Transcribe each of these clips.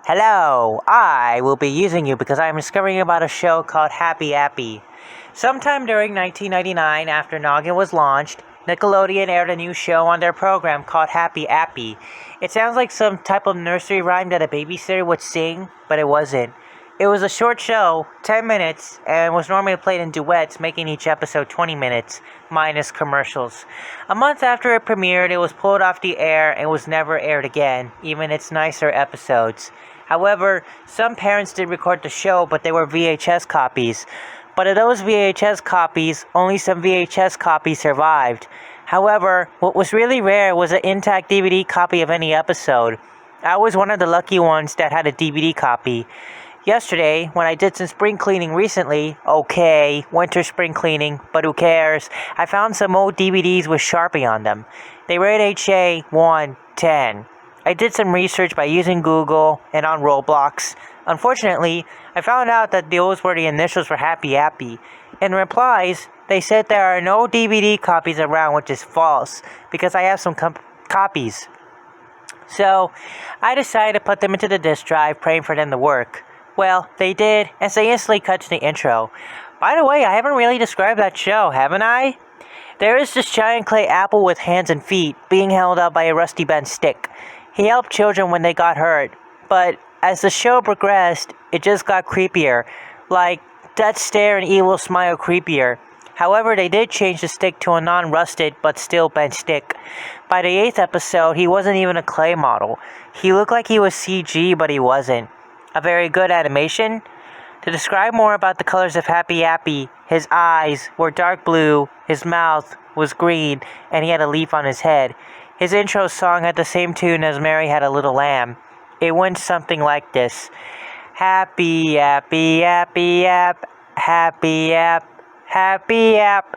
Hello, I will be using you because I am discovering about a show called Appy. Sometime during 1999, after Noggin was launched, Nickelodeon aired a new show on their program called Appy. It sounds like some type of nursery rhyme that a babysitter would sing, but it wasn't. It was a short show, 10 minutes, and was normally played in duets, making each episode 20 minutes, minus commercials. A month after it premiered, it was pulled off the air and was never aired again, even its nicer episodes. However, some parents did record the show, but they were VHS copies. But of those VHS copies, only some VHS copies survived. However, what was really rare was an intact DVD copy of any episode. I was one of the lucky ones that had a DVD copy. Yesterday, when I did some spring cleaning recently, winter spring cleaning, but who cares, I found some old DVDs with Sharpie on them. They were HA 110. I did some research by using Google and on Roblox. Unfortunately, I found out that those were the initials for Appy. In replies, they said there are no DVD copies around, which is false, because I have some copies. So, I decided to put them into the disk drive, praying for them to work. Well, they did, and so instantly cut to the intro. By the way, I haven't really described that show, haven't I? There is this giant clay apple with hands and feet, being held up by a rusty bent stick. He helped children when they got hurt, but as the show progressed, it just got creepier, like Death Stare and Evil Smile creepier. However, they did change the stick to a non-rusted but still bent stick. By the 8th episode, he wasn't even a clay model. He looked like he was CG, but he wasn't. A very good animation. To describe more about the colors of Appy, his eyes were dark blue, his mouth was green, and he had a leaf on his head. His intro song had the same tune as Mary Had a Little Lamb. It went something like this. Happy app,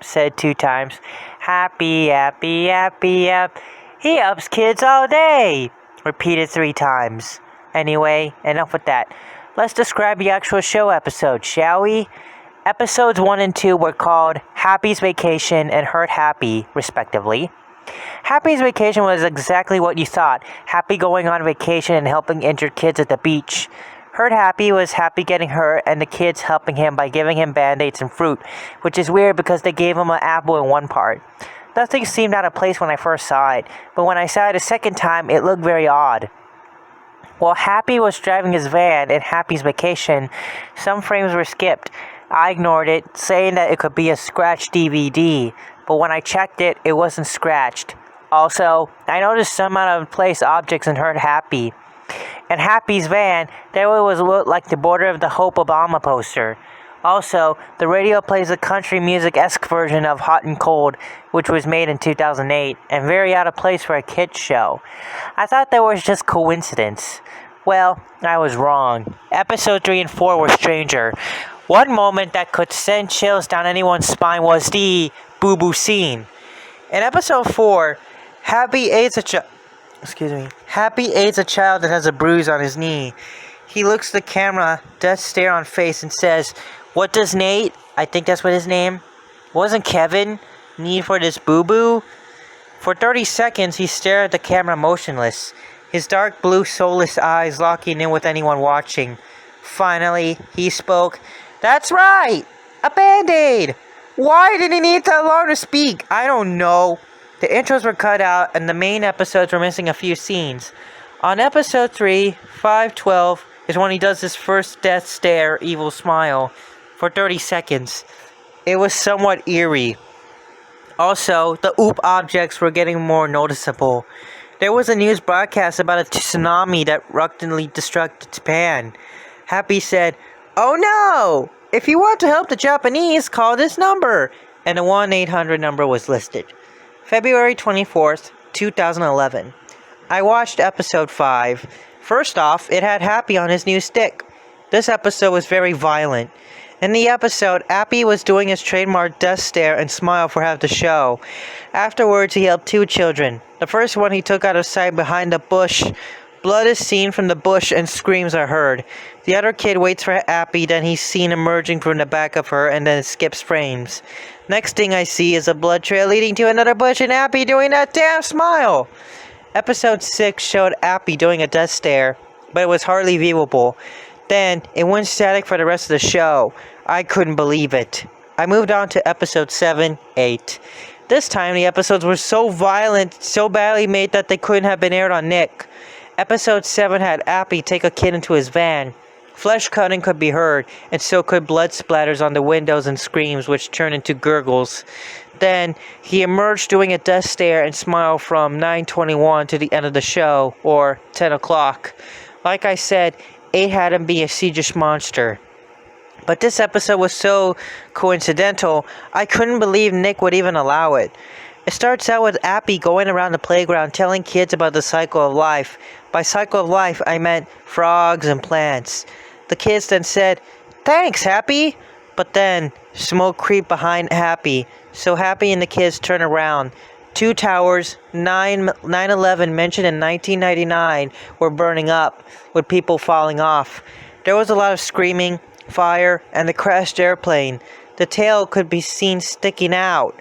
said 2 times. Happy app. He ups kids all day, repeated 3 times. Anyway, enough with that. Let's describe the actual show episode, shall we? Episodes 1 and 2 were called Happy's Vacation and Hurt Happy, respectively. Happy's Vacation was exactly what you thought. Happy going on vacation and helping injured kids at the beach. Hurt Happy was Happy getting hurt and the kids helping him by giving him band-aids and fruit, which is weird because they gave him an apple in one part. Nothing seemed out of place when I first saw it, but when I saw it a second time, it looked very odd. While Happy was driving his van in Happy's Vacation, some frames were skipped. I ignored it, saying that it could be a scratched DVD, but when I checked it, it wasn't scratched. Also, I noticed some out-of-place objects in Hurt Happy. In Happy's van, there was what looked like the border of the Hope Obama poster. Also, the radio plays a country music-esque version of Hot and Cold, which was made in 2008, and very out of place for a kids show. I thought that was just coincidence. Well, I was wrong. Episode 3 and 4 were stranger. One moment that could send chills down anyone's spine was the boo-boo scene. In episode 4, Happy aids a child that has a bruise on his knee. He looks at the camera, death stare on face, and says, "What does Nate," I think that's what his name, wasn't Kevin, need for this boo-boo? For 30 seconds, he stared at the camera motionless, his dark blue soulless eyes locking in with anyone watching. Finally, he spoke. "That's right! A Band-Aid! Why did he need that long to speak? I don't know." The intros were cut out, and the main episodes were missing a few scenes. On episode 3, 512, is when he does his first death stare, evil smile, for 30 seconds. It was somewhat eerie. Also, the OOP objects were getting more noticeable. There was a news broadcast about a tsunami that reluctantly struck Japan. Happy said, "Oh no! If you want to help the Japanese, call this number," and a 1-800 number was listed. February 24th, 2011. I watched episode 5. First off, it had Happy on his new stick. This episode was very violent. In the episode, Appy was doing his trademark death stare and smile for half the show. Afterwards, he helped 2 children. The first one he took out of sight behind a bush. Blood is seen from the bush and screams are heard. The other kid waits for Appy, then he's seen emerging from the back of her, and then it skips frames. Next thing I see is a blood trail leading to another bush and Appy doing that damn smile. Episode 6 showed Appy doing a death stare. but it was hardly viewable. Then it went static for the rest of the show. I couldn't believe it. I moved on to episode 7, 8. This time the episodes were so violent, so badly made that they couldn't have been aired on Nick. Episode 7 had Appy take a kid into his van. Flesh cutting could be heard, and so could blood splatters on the windows and screams which turned into gurgles. Then he emerged doing a death stare and smile from 9:21 to the end of the show, or 10 o'clock. Like I said, 8 had him be a siegish monster. But this episode was so coincidental, I couldn't believe Nick would even allow it. It starts out with Appy going around the playground telling kids about the cycle of life. By cycle of life, I meant frogs and plants. The kids then said, "Thanks, Happy!" But then, smoke creeped behind Happy, so Happy and the kids turn around. 2 towers, 9/11 mentioned in 1999, were burning up, with people falling off. There was a lot of screaming, fire, and the crashed airplane. The tail could be seen sticking out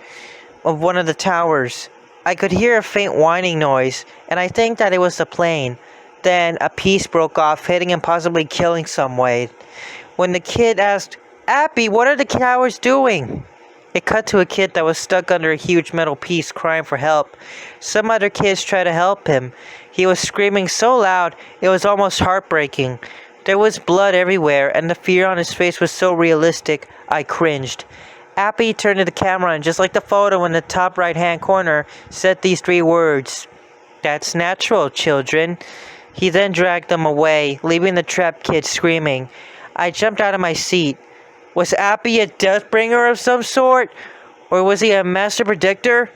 of one of the towers. I could hear a faint whining noise, and I think that it was the plane. Then a piece broke off, hitting and possibly killing someone. When the kid asked, "Appy, what are the towers doing?" It cut to a kid that was stuck under a huge metal piece crying for help. Some other kids tried to help him. He was screaming so loud, it was almost heartbreaking. There was blood everywhere, and the fear on his face was so realistic, I cringed. Appy turned to the camera and, just like the photo in the top right-hand corner, said these 3 words. "That's natural, children." He then dragged them away, leaving the trapped kid screaming. I jumped out of my seat. Was Appy a deathbringer of some sort? Or was he a master predictor?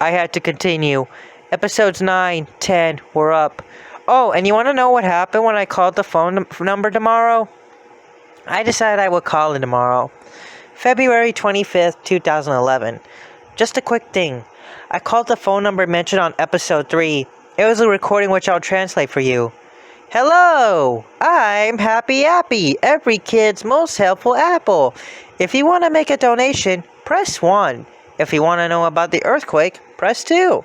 I had to continue. Episodes 9, 10 were up. Oh, and you want to know what happened when I called the phone number tomorrow? I decided I would call it tomorrow. February 25th, 2011. Just a quick thing. I called the phone number mentioned on episode 3. It was a recording which I'll translate for you. "Hello, I'm Happy Appy, every kid's most helpful apple. If you want to make a donation, press 1. If you want to know about the earthquake, press 2.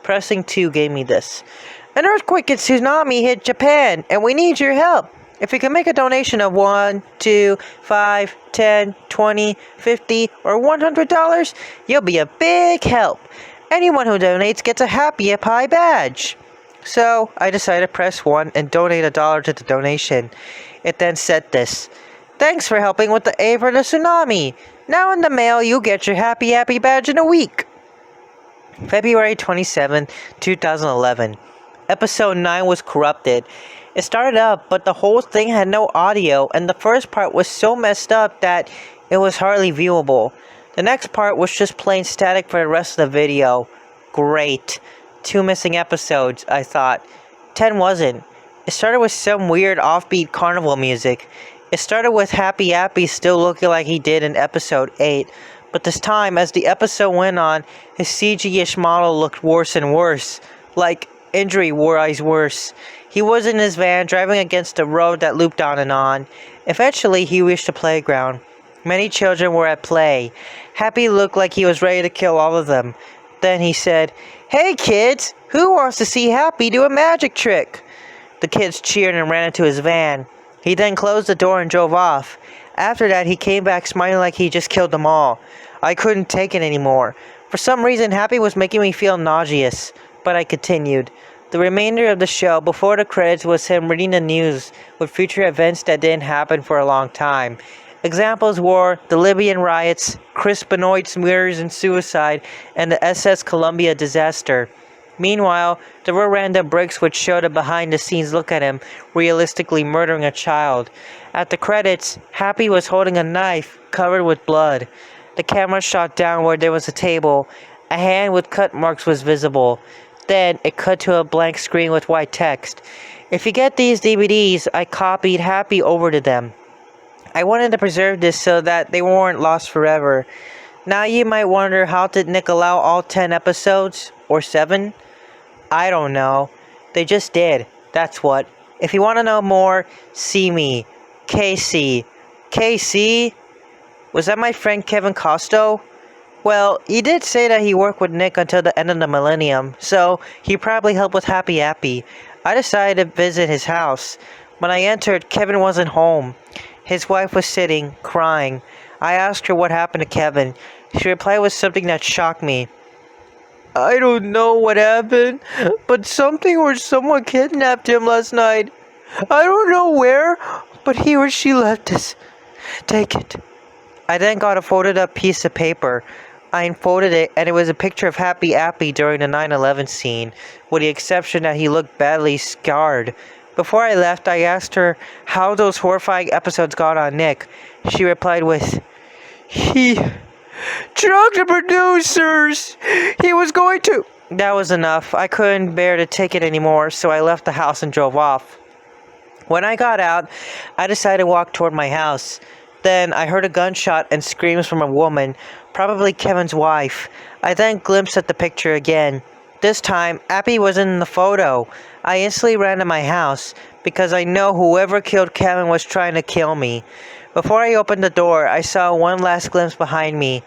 Pressing 2 gave me this. An earthquake and tsunami hit Japan, and we need your help. If you can make a donation of $1, $2, $5, $10, $20, $50, or $100, you'll be a big help. Anyone who donates gets a Happy Appy badge." So, I decided to press 1 and donate $1 to the donation. It then said this. "Thanks for helping with the aid for the tsunami. Now in the mail, you'll get your Happy Appy badge in a week." February 27, 2011. Episode 9 was corrupted. It started up, but the whole thing had no audio, and the first part was so messed up that it was hardly viewable. The next part was just plain static for the rest of the video. Great. 2 missing episodes, I thought. 10 wasn't. It started with some weird offbeat carnival music. It started with Happy Appy still looking like he did in episode 8. But this time, as the episode went on, his CG-ish model looked worse and worse. Like, injury-wise worse. He was in his van, driving against a road that looped on and on. Eventually, he reached a playground. Many children were at play. Happy looked like he was ready to kill all of them. Then he said, "Hey kids, who wants to see Happy do a magic trick?" The kids cheered and ran into his van. He then closed the door and drove off. After that, he came back smiling like he just killed them all. I couldn't take it anymore. For some reason, Happy was making me feel nauseous, but I continued. The remainder of the show, before the credits, was him reading the news with future events that didn't happen for a long time. Examples were the Libyan riots, Chris Benoit's murders and suicide, and the SS Columbia disaster. Meanwhile, there were random breaks which showed a behind-the-scenes look at him realistically murdering a child. At the credits, Happy was holding a knife covered with blood. The camera shot down where there was a table. A hand with cut marks was visible. Then it cut to a blank screen with white text. If you get these DVDs, I copied Happy over to them. I wanted to preserve this so that they weren't lost forever. Now you might wonder, how did Nick allow all 10 episodes? Or 7? I don't know. They just did. That's what. If you want to know more, see me. KC. KC? Was that my friend Kevin Costo? Well, he did say that he worked with Nick until the end of the millennium, so he probably helped with Happy Appy. I decided to visit his house. When I entered, Kevin wasn't home. His wife was sitting, crying. I asked her what happened to Kevin. She replied with something that shocked me. I don't know what happened, but something or someone kidnapped him last night. I don't know where, but he or she left us. Take it. I then got a folded up piece of paper. I unfolded it, and it was a picture of Happy Appy during the 9/11 scene, with the exception that he looked badly scarred. Before I left, I asked her how those horrifying episodes got on Nick. She replied with, He drugged the producers! He was going to... That was enough. I couldn't bear to take it anymore, so I left the house and drove off. When I got out, I decided to walk toward my house. Then I heard a gunshot and screams from a woman, probably Kevin's wife. I then glimpsed at the picture again. This time, Appy wasn't in the photo. I instantly ran to my house, because I know whoever killed Kevin was trying to kill me. Before I opened the door, I saw one last glimpse behind me.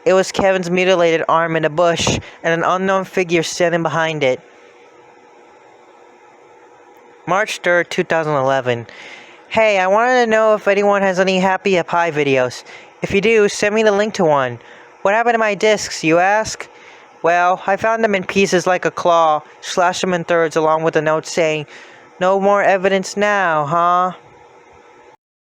It was Kevin's mutilated arm in a bush, and an unknown figure standing behind it. March 3rd, 2011. Hey, I wanted to know if anyone has any Happy Pie videos. If you do, send me the link to one. What happened to my discs, you ask? Well, I found them in pieces like a claw, slashed them in thirds along with a note saying, No more evidence now, huh?